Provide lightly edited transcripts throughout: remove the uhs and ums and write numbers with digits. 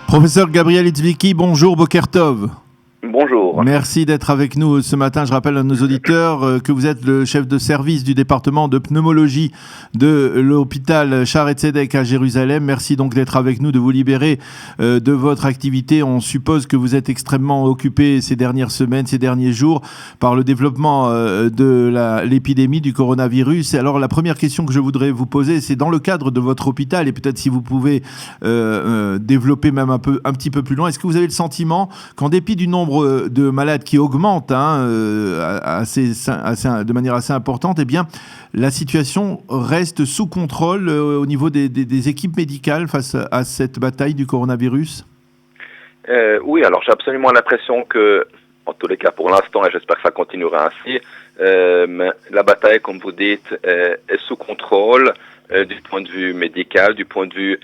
Professeur Gabriel Itzviki, bonjour, Boker Tov. Bonjour. Merci d'être avec nous ce matin. Je rappelle à nos auditeurs que vous êtes le chef de service du département de pneumologie de l'hôpital Shaare Zedek à Jérusalem. Merci donc d'être avec nous, de vous libérer de votre activité. On suppose que vous êtes extrêmement occupé ces dernières semaines, ces derniers jours, par le développement de l'épidémie du coronavirus. Et alors la première question que je voudrais vous poser, c'est dans le cadre de votre hôpital, et peut-être si vous pouvez développer même un petit peu plus loin, est-ce que vous avez le sentiment qu'en dépit du nombre de malades qui augmentent de manière assez importante, eh bien, la situation reste sous contrôle au niveau des équipes médicales face à cette bataille du coronavirus? Oui, alors j'ai absolument l'impression que, en tous les cas pour l'instant, et j'espère que ça continuera ainsi, la bataille, comme vous dites, est sous contrôle du point de vue médical, du point de vue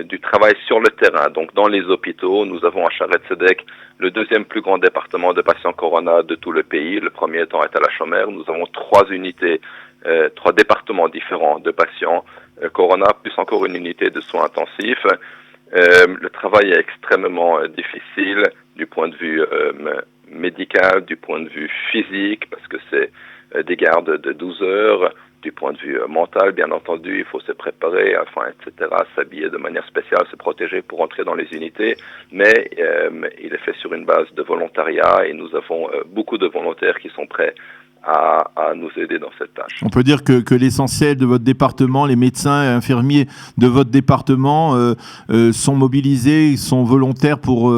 du travail sur le terrain. Donc dans les hôpitaux, nous avons à Shaare Zedek le deuxième plus grand département de patients corona de tout le pays. Le premier étant est à la Chomère. Nous avons trois départements différents de patients corona, plus encore une unité de soins intensifs. Le travail est extrêmement difficile du point de vue médical, du point de vue physique, parce que c'est des gardes de 12 heures. Du point de vue mental, bien entendu, il faut se préparer, etc., s'habiller de manière spéciale, se protéger pour entrer dans les unités, mais il est fait sur une base de volontariat et nous avons beaucoup de volontaires qui sont prêts à nous aider dans cette tâche. On peut dire que l'essentiel de votre département, les médecins et infirmiers de votre département sont mobilisés, sont volontaires pour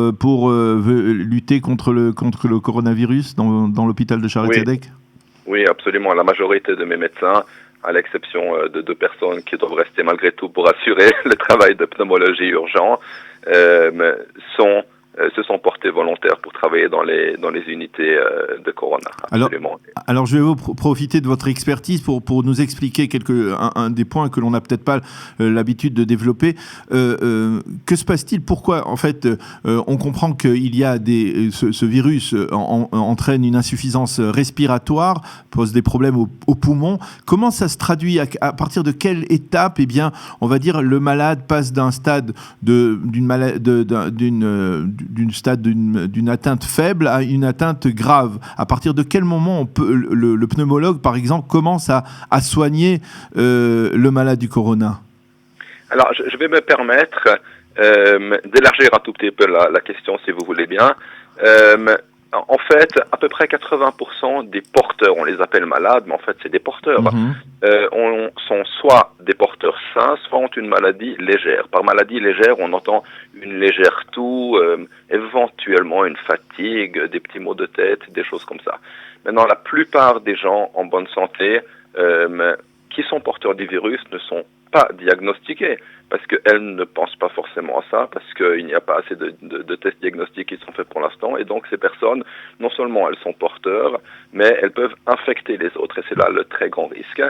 lutter contre le coronavirus dans l'hôpital de Shaare Zedek? Oui, absolument. La majorité de mes médecins, à l'exception de 2 personnes qui doivent rester malgré tout pour assurer le travail de pneumologie urgent, se sont portés volontaires pour travailler dans les unités de Corona. Absolument. Alors je vais vous profiter de votre expertise pour nous expliquer un des points que l'on n'a peut-être pas l'habitude de développer. Que se passe-t-il? Pourquoi, en fait, on comprend qu'il y a ce virus entraîne une insuffisance respiratoire, pose des problèmes aux poumons. Comment ça se traduit? À partir de quelle étape, eh bien, on va dire, le malade passe d'un stade d'une atteinte faible à une atteinte grave? À partir de quel moment le pneumologue, par exemple, commence à soigner le malade du corona? Alors, je vais me permettre d'élargir un tout petit peu la question, si vous voulez bien. En fait, à peu près 80% des porteurs, on les appelle malades, mais en fait, c'est des porteurs, sont soit des porteurs sains, soit ont une maladie légère. Par maladie légère, on entend une légère toux, éventuellement une fatigue, des petits maux de tête, des choses comme ça. Maintenant, la plupart des gens en bonne santé qui sont porteurs du virus ne sont pas diagnostiqués, parce qu'elles ne pensent pas forcément à ça, parce qu'il n'y a pas assez de tests diagnostiques qui sont faits pour l'instant, et donc ces personnes, non seulement elles sont porteurs, mais elles peuvent infecter les autres, et c'est là le très grand risque,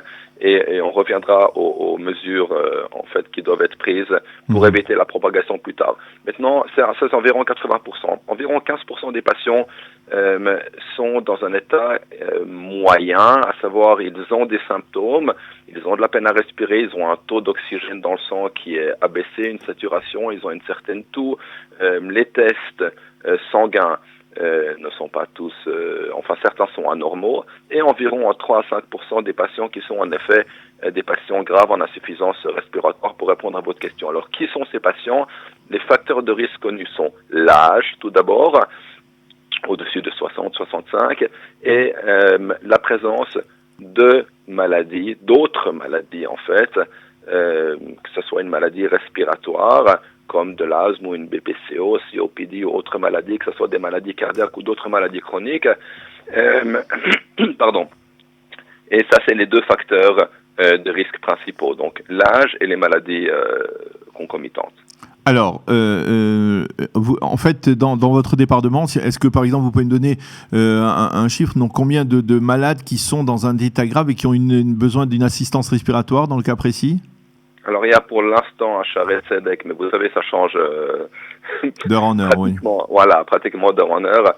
et on reviendra aux mesures en fait qui doivent être prises pour éviter la propagation plus tard. Maintenant, c'est environ 80%. Environ 15% des patients sont dans un état moyen, à savoir ils ont des symptômes, ils ont de la peine à respirer, ils ont un taux d'oxygène dans le sang qui est abaissé, une saturation, ils ont une certaine toux. Les tests sanguins ne sont pas tous, certains sont anormaux, et environ 3 à 5% des patients qui sont en effet des patients graves en insuffisance respiratoire, pour répondre à votre question. Alors, qui sont ces patients? Les facteurs de risque connus sont l'âge, tout d'abord, au-dessus de 60-65, et la présence de maladies, d'autres maladies en fait, que ce soit une maladie respiratoire, comme de l'asthme ou une BPCO, COPD ou autres maladies, que ce soit des maladies cardiaques ou d'autres maladies chroniques. Pardon. Et ça, c'est les 2 facteurs de risque principaux, donc l'âge et les maladies concomitantes. Alors, vous, en fait, dans votre département, est-ce que, par exemple, vous pouvez me donner un chiffre, donc combien de malades qui sont dans un état grave et qui ont besoin d'une assistance respiratoire dans le cas précis? Alors, il y a pour l'instant à Shaare Zedek, mais vous savez, ça change d'heure en heure, oui. Voilà, pratiquement d'heure en heure.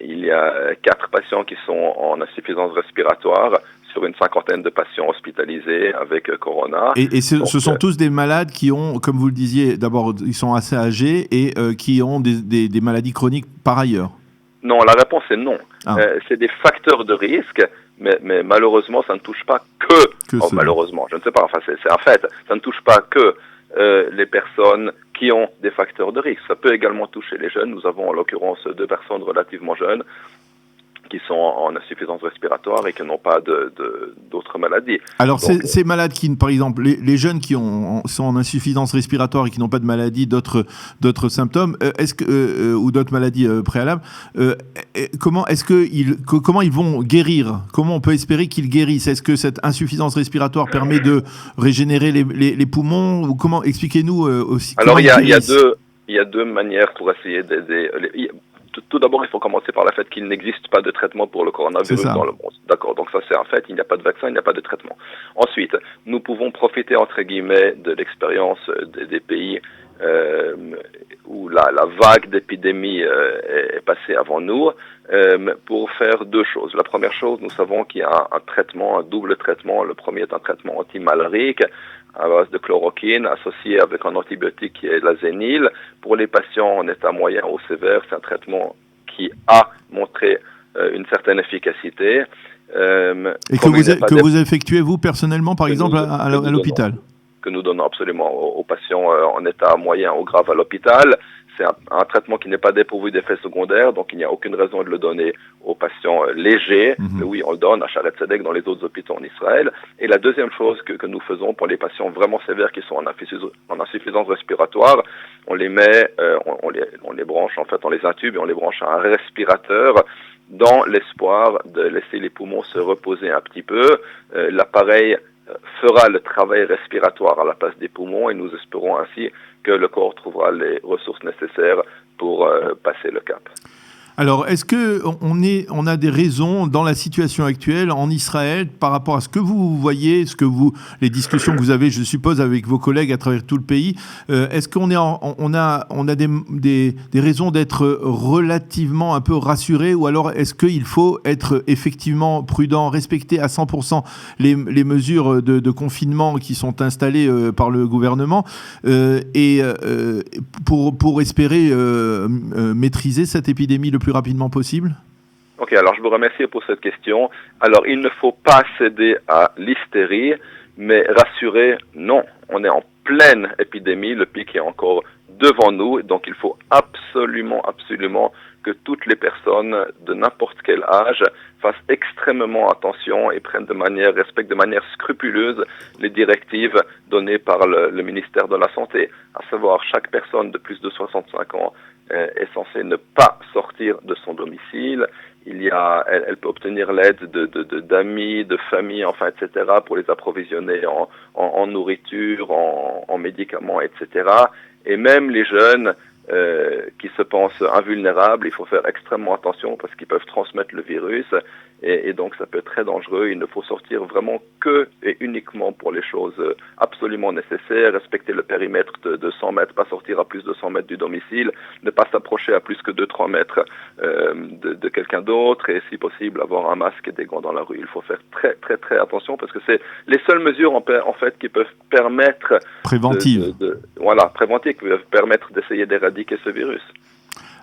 Il y a 4 patients qui sont en insuffisance respiratoire sur une 50aine de patients hospitalisés avec Corona. Et ce sont tous des malades qui ont, comme vous le disiez, d'abord, ils sont assez âgés et qui ont des maladies chroniques par ailleurs. Non, la réponse est non. C'est des facteurs de risque, mais malheureusement, ça ne touche pas que malheureusement, je ne sais pas, enfin c'est un fait, ça ne touche pas que les personnes qui ont des facteurs de risque. Ça peut également toucher les jeunes. Nous avons en l'occurrence 2 personnes relativement jeunes qui sont en insuffisance respiratoire et qui n'ont pas d'autres maladies. Alors, ces malades qui, par exemple, les jeunes qui sont en insuffisance respiratoire et qui n'ont pas de maladie, d'autres symptômes, ou d'autres maladies préalables, comment ils vont guérir? Comment on peut espérer qu'ils guérissent? Est-ce que cette insuffisance respiratoire permet de régénérer les poumons? Ou comment? Expliquez-nous aussi. Alors, il y a deux manières pour essayer d'aider. Tout d'abord, il faut commencer par le fait qu'il n'existe pas de traitement pour le coronavirus dans le monde. D'accord, donc ça c'est un fait, il n'y a pas de vaccin, il n'y a pas de traitement. Ensuite, nous pouvons profiter, entre guillemets, de l'expérience des pays où la vague d'épidémie est passée avant nous, pour faire 2 choses. La première chose, nous savons qu'il y a un traitement, un double traitement. Le premier est un traitement antimalarique à base de chloroquine associé avec un antibiotique qui est l'azénil. Pour les patients en état moyen ou sévère, c'est un traitement qui a montré une certaine efficacité. Et que vous effectuez vous personnellement, par exemple, à l'hôpital? Que nous donnons absolument aux patients en état moyen ou grave à l'hôpital. C'est un traitement qui n'est pas dépourvu d'effets secondaires, donc il n'y a aucune raison de le donner aux patients légers. Mais oui, on le donne à Shaare Zedek dans les autres hôpitaux en Israël. Et la deuxième chose que nous faisons pour les patients vraiment sévères qui sont en insuffisance respiratoire, on les met, on les branche, en fait, on les intube et on les branche à un respirateur dans l'espoir de laisser les poumons se reposer un petit peu. L'appareil fera le travail respiratoire à la place des poumons et nous espérons ainsi que le corps trouvera les ressources nécessaires pour passer le cap. Alors, est-ce qu'on a des raisons dans la situation actuelle en Israël par rapport à ce que vous voyez, les discussions que vous avez, je suppose, avec vos collègues à travers tout le pays, est-ce qu'on a des raisons d'être relativement un peu rassurés, ou alors est-ce qu'il faut être effectivement prudent, respecter à 100% les mesures de confinement qui sont installées par le gouvernement pour espérer maîtriser cette épidémie le plus rapidement possible? Ok, alors je vous remercie pour cette question. Alors, il ne faut pas céder à l'hystérie, mais rassurer, non. On est en pleine épidémie, le pic est encore devant nous, donc il faut absolument que toutes les personnes de n'importe quel âge fassent extrêmement attention et respectent de manière scrupuleuse les directives données par le ministère de la Santé. À savoir, chaque personne de plus de 65 ans est censée ne pas sortir de son domicile. Elle peut obtenir l'aide d'amis, de familles, enfin, etc., pour les approvisionner en nourriture, en médicaments, etc. Et même les jeunes qui se pensent invulnérables, il faut faire extrêmement attention parce qu'ils peuvent transmettre le virus et donc ça peut être très dangereux. Il ne faut sortir vraiment que et uniquement pour les choses absolument nécessaires, respecter le périmètre de 100 mètres, pas sortir à plus de 100 mètres du domicile, ne pas s'approcher à plus que 2-3 mètres de quelqu'un d'autre et si possible avoir un masque et des gants dans la rue. Il faut faire très très très attention parce que c'est les seules mesures en fait qui peuvent permettre préventives qui peuvent permettre d'essayer d'éradiquer ce virus.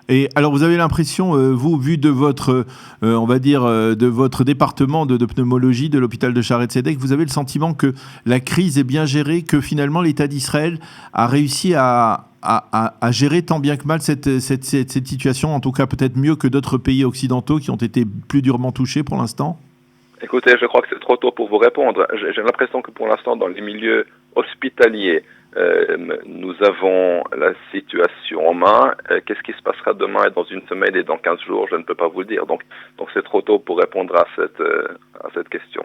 Et alors, vous avez l'impression, vous, vu de votre, on va dire, de votre département de pneumologie de l'hôpital de Shaare Zedek, vous avez le sentiment que la crise est bien gérée, que finalement l'État d'Israël a réussi à gérer tant bien que mal cette situation, en tout cas peut-être mieux que d'autres pays occidentaux qui ont été plus durement touchés pour l'instant? Écoutez, je crois que c'est trop tôt pour vous répondre. J'ai l'impression que pour l'instant, dans les milieux hospitaliers, nous avons la situation en main. Qu'est-ce qui se passera demain et dans une semaine et dans 15 jours, je ne peux pas vous le dire. Donc c'est trop tôt pour répondre à cette question.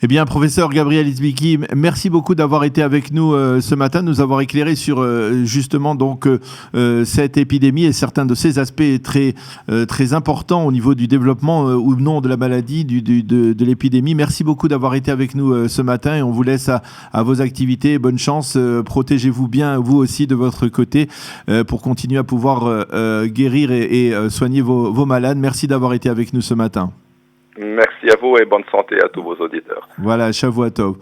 Eh bien, professeur Gabriel Izbiki, merci beaucoup d'avoir été avec nous ce matin, nous avoir éclairé sur justement donc cette épidémie et certains de ces aspects très importants au niveau du développement ou non de la maladie, de l'épidémie. Merci beaucoup d'avoir été avec nous ce matin et on vous laisse à vos activités. Bonne chance, protégez-vous bien vous aussi de votre côté pour continuer à pouvoir guérir et soigner vos malades. Merci d'avoir été avec nous ce matin. Merci à vous et bonne santé à tous vos auditeurs. Voilà, Shavuot Tov.